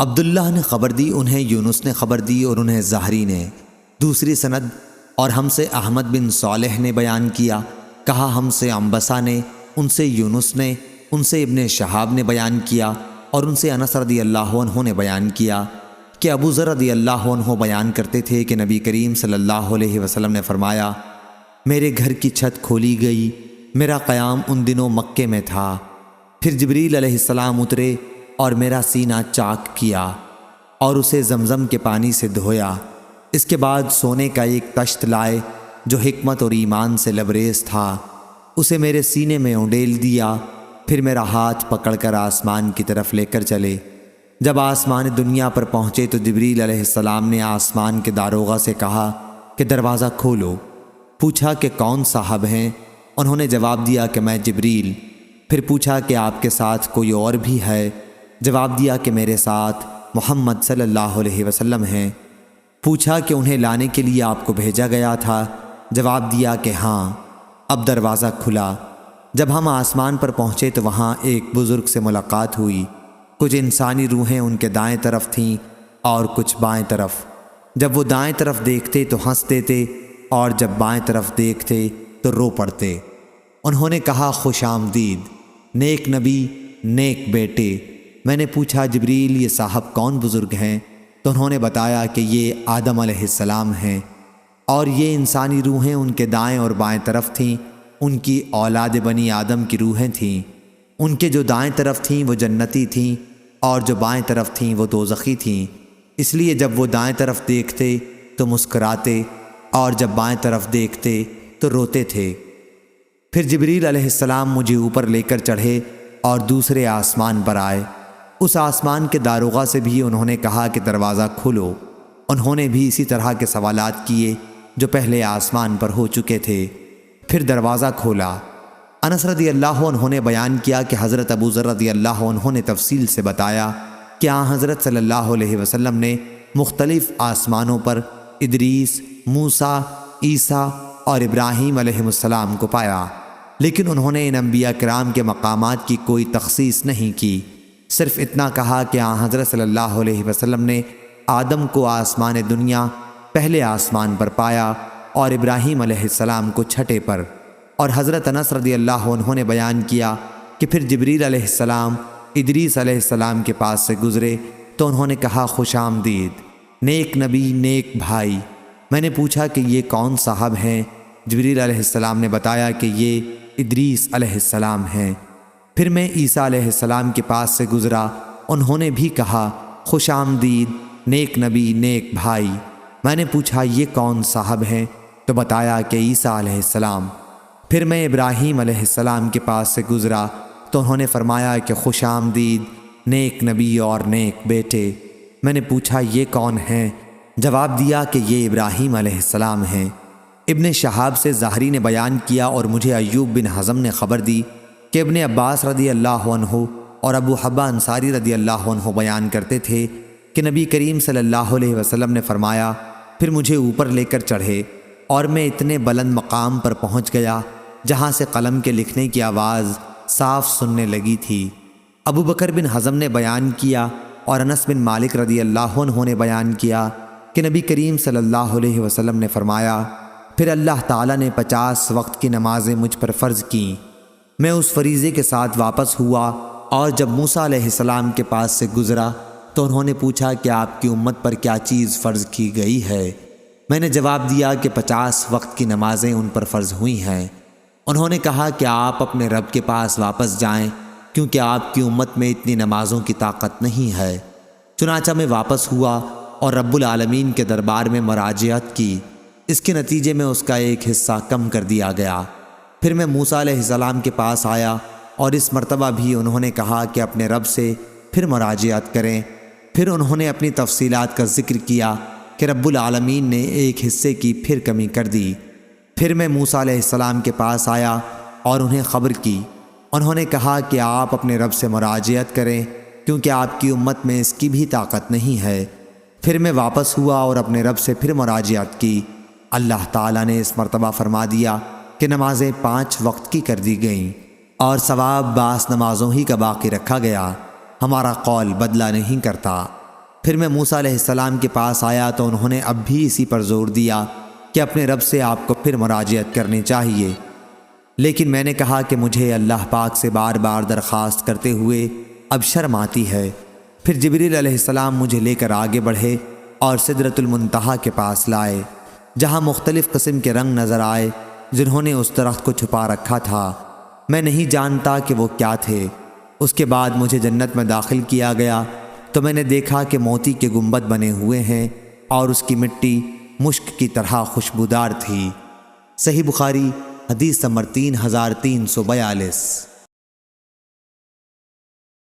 عبداللہ نے خبر دی، انہیں یونس نے خبر دی اور انہیں زہری نے دوسری سند، اور ہم سے احمد بن صالح نے بیان کیا، کہا ہم سے عنبسہ نے، ان سے یونس نے، ان سے ابن شہاب نے بیان کیا، اور ان سے انس رضی اللہ عنہ نے بیان کیا کہ ابو ذر رضی اللہ عنہ بیان کرتے تھے کہ نبی کریم صلی اللہ علیہ وسلم نے فرمایا، میرے گھر کی چھت کھولی گئی، میرا قیام ان دنوں مکے میں تھا، پھر جبریل علیہ السلام اترے اور میرا سینہ چاک کیا اور اسے زمزم کے پانی سے دھویا، اس کے بعد سونے کا ایک تشت لائے جو حکمت اور ایمان سے لبریز تھا، اسے میرے سینے میں اونڈیل دیا، پھر میرا ہاتھ پکڑ کر آسمان کی طرف لے کر چلے۔ جب آسمان دنیا پر پہنچے تو جبریل علیہ السلام نے آسمان کے داروغہ سے کہا کہ دروازہ کھولو۔ پوچھا کہ کون صاحب ہیں؟ انہوں نے جواب دیا کہ میں جبریل۔ پھر پوچھا کہ آپ کے ساتھ کوئی اور بھی ہے؟ جواب دیا کہ میرے ساتھ محمد صلی اللہ علیہ وسلم ہیں۔ پوچھا کہ انہیں لانے کے لیے آپ کو بھیجا گیا تھا؟ جواب دیا کہ ہاں۔ اب دروازہ کھلا۔ جب ہم آسمان پر پہنچے تو وہاں ایک بزرگ سے ملاقات ہوئی، کچھ انسانی روحیں ان کے دائیں طرف تھیں اور کچھ بائیں طرف۔ جب وہ دائیں طرف دیکھتے تو ہنس دیتے اور جب بائیں طرف دیکھتے تو رو پڑتے۔ انہوں نے کہا خوش آمدید، نیک نبی، نیک بیٹے۔ میں نے پوچھا جبریل یہ صاحب کون بزرگ ہیں؟ تو انہوں نے بتایا کہ یہ آدم علیہ السلام ہیں، اور یہ انسانی روحیں ان کے دائیں اور بائیں طرف تھیں، ان کی اولاد بنی آدم کی روحیں تھیں۔ ان کے جو دائیں طرف تھیں وہ جنتی تھیں اور جو بائیں طرف تھیں وہ دوزخی تھیں، اس لیے جب وہ دائیں طرف دیکھتے تو مسکراتے اور جب بائیں طرف دیکھتے تو روتے تھے۔ پھر جبریل علیہ السلام مجھے اوپر لے کر چڑھے اور دوسرے آسمان پر آئے۔ اس آسمان کے داروغہ سے بھی انہوں نے کہا کہ دروازہ کھولو۔ انہوں نے بھی اسی طرح کے سوالات کیے جو پہلے آسمان پر ہو چکے تھے۔ پھر دروازہ کھولا۔ انس رضی اللہ عنہ نے بیان کیا کہ حضرت ابو ذر رضی اللہ عنہ نے تفصیل سے بتایا کہ حضرت صلی اللہ علیہ وسلم نے مختلف آسمانوں پر ادریس، موسیٰ، عیسیٰ اور ابراہیم علیہ السلام کو پایا، لیکن انہوں نے ان انبیاء کرام کے مقامات کی کوئی تخصیص نہیں کی، صرف اتنا کہا کہ حضرت صلی اللہ علیہ وسلم نے آدم کو آسمان دنیا پہلے آسمان پر پایا اور ابراہیم علیہ السلام کو چھٹے پر۔ اور حضرت انس رضی اللہ عنہ نے بیان کیا کہ پھر جبریل علیہ السلام ادریس علیہ السلام کے پاس سے گزرے تو انہوں نے کہا خوش آمدید، نیک نبی، نیک بھائی۔ میں نے پوچھا کہ یہ کون صاحب ہیں؟ جبریل علیہ السلام نے بتایا کہ یہ ادریس علیہ السلام ہیں۔ پھر میں عیسیٰ علیہ السلام کے پاس سے گزرا، انہوں نے بھی کہا خوش آمدید، نیک نبی، نیک بھائی۔ میں نے پوچھا یہ کون صاحب ہیں؟ تو بتایا کہ عیسیٰ علیہ السلام۔ پھر میں ابراہیم علیہ السلام کے پاس سے گزرا تو انہوں نے فرمایا کہ خوش آمدید، نیک نبی اور نیک بیٹے۔ میں نے پوچھا یہ کون ہیں؟ جواب دیا کہ یہ ابراہیم علیہ السلام ہیں۔ ابن شہاب سے زہری نے بیان کیا اور مجھے ایوب بن حزم نے خبر دی کہ ابن عباس رضی اللہ عنہ اور ابو حبہ انصاری رضی اللہ عنہ بیان کرتے تھے کہ نبی کریم صلی اللہ علیہ وسلم نے فرمایا، پھر مجھے اوپر لے کر چڑھے اور میں اتنے بلند مقام پر پہنچ گیا جہاں سے قلم کے لکھنے کی آواز صاف سننے لگی تھی۔ ابو بکر بن حزم نے بیان کیا اور انس بن مالک رضی اللہ عنہ نے بیان کیا کہ نبی کریم صلی اللہ علیہ وسلم نے فرمایا، پھر اللہ تعالیٰ نے 50 وقت کی نمازیں مجھ پر فرض کیں۔ میں اس فریضے کے ساتھ واپس ہوا اور جب موسیٰ علیہ السلام کے پاس سے گزرا تو انہوں نے پوچھا کہ آپ کی امت پر کیا چیز فرض کی گئی ہے؟ میں نے جواب دیا کہ 50 وقت کی نمازیں ان پر فرض ہوئی ہیں۔ انہوں نے کہا کہ آپ اپنے رب کے پاس واپس جائیں کیونکہ آپ کی امت میں اتنی نمازوں کی طاقت نہیں ہے۔ چنانچہ میں واپس ہوا اور رب العالمین کے دربار میں مراجعت کی، اس کے نتیجے میں اس کا ایک حصہ کم کر دیا گیا۔ پھر میں موسیٰ علیہ السلام کے پاس آیا اور اس مرتبہ بھی انہوں نے کہا کہ اپنے رب سے پھر مراجعت کریں۔ پھر انہوں نے اپنی تفصیلات کا ذکر کیا کہ رب العالمین نے ایک حصے کی پھر کمی کر دی۔ پھر میں موسیٰ علیہ السلام کے پاس آیا اور انہیں خبر کی۔ انہوں نے کہا کہ آپ اپنے رب سے مراجعت کریں کیونکہ آپ کی امت میں اس کی بھی طاقت نہیں ہے۔ پھر میں واپس ہوا اور اپنے رب سے پھر مراجعت کی۔ اللہ تعالیٰ نے اس مرتبہ فرما دیا کہ نمازیں 5 وقت کی کر دی گئیں اور ثواب بعض نمازوں ہی کا باقی رکھا گیا، ہمارا قول بدلہ نہیں کرتا۔ پھر میں موسیٰ علیہ السلام کے پاس آیا تو انہوں نے اب بھی اسی پر زور دیا کہ اپنے رب سے آپ کو پھر مراجعت کرنی چاہیے، لیکن میں نے کہا کہ مجھے اللہ پاک سے بار بار درخواست کرتے ہوئے اب شرم آتی ہے۔ پھر جبریل علیہ السلام مجھے لے کر آگے بڑھے اور سدرۃ المنتہا کے پاس لائے، جہاں مختلف قسم کے رنگ نظر آئے جنہوں نے اس درخت کو چھپا رکھا تھا۔ میں نہیں جانتا کہ وہ کیا تھے۔ اس کے بعد مجھے جنت میں داخل کیا گیا تو میں نے دیکھا کہ موتی کے گنبد بنے ہوئے ہیں اور اس کی مٹی مشک کی طرح خوشبودار تھی۔ صحیح بخاری حدیث نمبر 3342۔